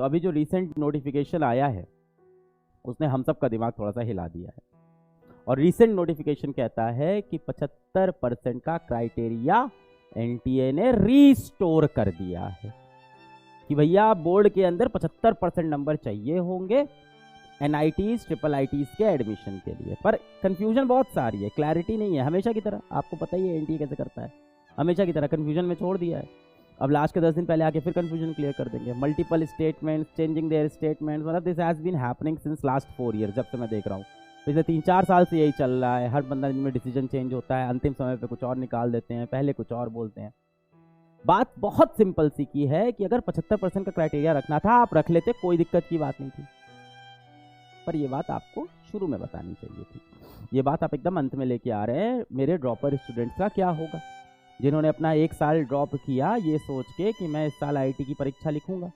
तो अभी जो रिसेंट नोटिफिकेशन आया है उसने हम सब का दिमाग थोड़ा सा हिला दिया है। और रिसेंट नोटिफिकेशन कहता है कि 75% का क्राइटेरिया एनटीए ने रीस्टोर कर दिया है कि भैया बोर्ड के अंदर 75% नंबर चाहिए होंगे एनआईटीज ट्रिपल आईटीज के एडमिशन के लिए। पर कंफ्यूजन बहुत सारी है, क्लैरिटी नहीं है, हमेशा की तरह। आपको पता ही है एनटीए कैसे करता है, हमेशा की तरह कंफ्यूजन में छोड़ दिया है। अब लास्ट के 10 दिन पहले आके फिर कंफ्यूजन क्लियर कर देंगे। Multiple statements, changing their statements, मतलब this has been happening since last 4 year. जब से मैं देख रहा हूँ पिछले 3-4 साल से यही चल रहा है। हर 15 दिन में डिसीजन चेंज होता है, अंतिम समय पे कुछ और निकाल देते हैं, पहले कुछ और बोलते हैं। बात बहुत सिंपल सी की है कि अगर 75% का क्राइटेरिया रखना था आप रख लेते, कोई दिक्कत की बात नहीं थी। पर ये बात आपको शुरू में बतानी चाहिए थी। ये बात आप एकदम अंत में लेके आ रहे हैं। मेरे ड्रॉपर स्टूडेंट्स का क्या होगा जिन्होंने अपना 1 साल ड्रॉप किया ये सोच के कि मैं इस साल आईआईटी की परीक्षा लिखूंगा।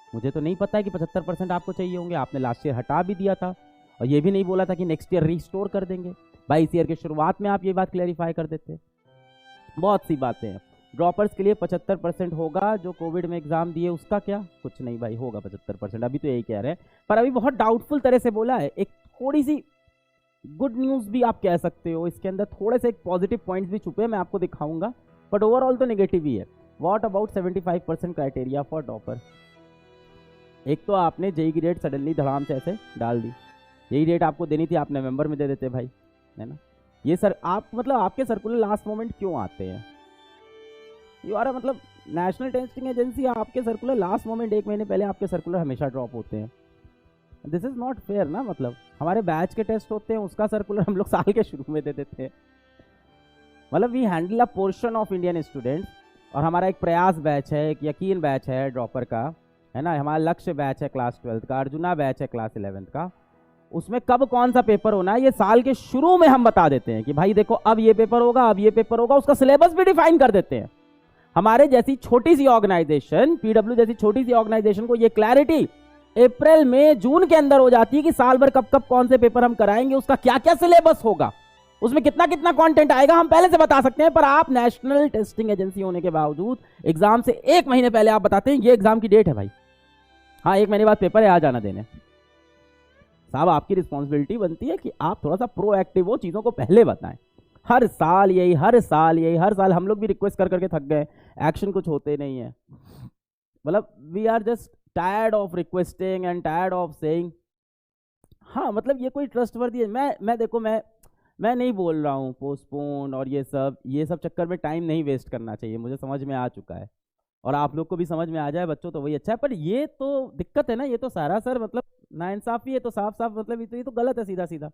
मुझे तो नहीं पता है कि 75% आपको चाहिए होंगे। आपने लास्ट ईयर हटा भी दिया था और ये भी नहीं बोला था कि नेक्स्ट ईयर रिस्टोर कर देंगे। 22 ईयर के शुरुआत में आप ये बात क्लैरिफाई कर देते। बहुत सी बातें हैं। ड्रॉपर्स के लिए 75% होगा, जो कोविड में एग्जाम दिए उसका क्या, कुछ नहीं भाई, होगा 75%, अभी तो यही कह रहे हैं। पर अभी बहुत डाउटफुल तरह से बोला है। एक थोड़ी सी गुड न्यूज भी आप कह सकते हो, इसके अंदर थोड़े से पॉजिटिव पॉइंट्स भी छुपे हैं, मैं आपको दिखाऊंगा, बट ओवरऑल तो नेगेटिव ही है। What about 75% criteria for topper? एक तो आपने जेई की डेट सडनली धड़ाम से ऐसे डाल दी। यही डेट आपको देनी थी, आप नवंबर में दे देते भाई, है ना। ये सर आप मतलब आपके सर्कुलर लास्ट मोमेंट क्यों आते हैं? यू आर मतलब नेशनल टेस्टिंग एजेंसी, आपके सर्कुलर लास्ट मोमेंट 1 महीने पहले आपके सर्कुलर हमेशा ड्रॉप होते हैं। दिस इज नॉट फेयर ना। मतलब हमारे बैच के टेस्ट होते हैं, उसका सर्कुलर हम लोग साल के शुरू में दे देते हैं। मतलब we handle a portion of Indian students, और हमारा एक प्रयास बैच है, एक यकीन बैच है ड्रॉपर का, है ना। हमारा लक्ष्य बैच है क्लास 12th का, अर्जुना बैच है क्लास 11th का। उसमें कब कौन सा पेपर होना है ये साल के शुरू में हम बता देते हैं कि भाई देखो अब ये पेपर होगा, अब ये पेपर होगा, उसका सिलेबस भी डिफाइन कर देते हैं। हमारे जैसी छोटी सी ऑर्गेनाइजेशन, पीडब्ल्यू जैसी छोटी सी ऑर्गेनाइजेशन को ये क्लैरिटी अप्रैल में जून के अंदर हो जाती है कि साल भर कब कब कौन से पेपर हम कराएंगे, उसका क्या क्या सिलेबस होगा, उसमें कितना कितना कंटेंट आएगा, हम पहले से बता सकते हैं। पर आप नेशनल टेस्टिंग एजेंसी होने के बावजूद एग्जाम से 1 महीने पहले आप बताते हैं ये एग्जाम की डेट है भाई, हाँ 1 महीने बाद पेपर है, आ जाना देने। साहब आपकी रिस्पॉन्सिबिलिटी बनती है कि आप थोड़ा सा प्रोएक्टिव हो, चीजों को पहले बताएं। हर साल यही, हर साल यही, हर साल हम लोग भी रिक्वेस्ट कर करके थक गए, एक्शन कुछ होते नहीं है। मतलब we are just tired of requesting and tired of saying. हाँ मतलब ये कोई ट्रस्टवर्दी है। मैं देखो मैं नहीं बोल रहा हूँ पोस्टपोन और ये सब चक्कर में टाइम नहीं वेस्ट करना चाहिए, मुझे समझ में आ चुका है। और आप लोग को भी समझ में आ जाए बच्चों तो वही अच्छा है। पर ये तो दिक्कत है ना, ये तो सारा सर मतलब नाइंसाफी है, तो साफ साफ मतलब ये तो गलत है सीधा सीधा।